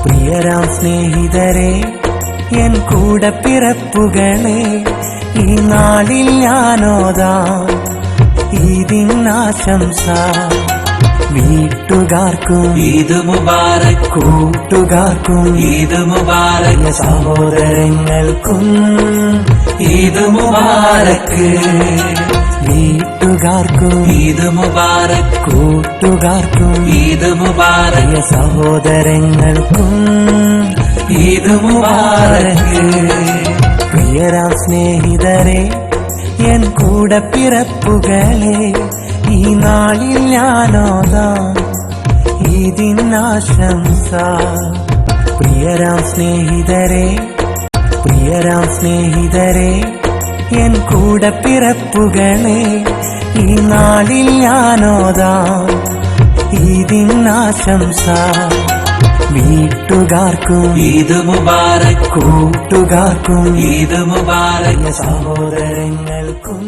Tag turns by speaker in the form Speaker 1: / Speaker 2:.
Speaker 1: പ്രിയരാം സ്നേഹിതരെ, എൻ കൂടെ പിറപ്പുകളെ, ഈ നാളിൽ ഞാനോദാം ഈദിനാശംസ. വീട്ടുകാർക്കും
Speaker 2: ഈദ് മുബാരക്,
Speaker 1: കൂട്ടുകാർക്കും
Speaker 2: ഈദ് മുബാരക്,
Speaker 1: സഹോദരങ്ങൾക്കും
Speaker 2: ഈദ് മുബാരക്.
Speaker 1: വീട്ടുകാർക്കും
Speaker 2: ഈദ് മുബാരക്,
Speaker 1: കൂട്ടുകാർക്കും
Speaker 2: ഈദ് മുബാരക്,
Speaker 1: സഹോദരങ്ങൾക്കും
Speaker 2: ഈദ് മുബാരക്.
Speaker 1: പ്രിയരാം സ്നേഹിതരെ, എൻ കൂടെ പിറപ്പുകളെ, ഈ നാളിൽ ഞാനോദാം ഈദിനാശംസ. പ്രിയരാം സ്നേഹിതരെ, പ്രിയരാം സ്നേഹിതരെ, എൻ കൂടെ പിറപ്പുകളെ, ഈ നാളിൽ ഞാനോദാം ഈദിനാശംസ. വീട്ടുകാർക്കും
Speaker 2: ഈദ് മുബാരക്,
Speaker 1: കൂട്ടുകാർക്കും
Speaker 2: ഈദ് മുബാരക്,
Speaker 1: സഹോദരങ്ങൾക്കും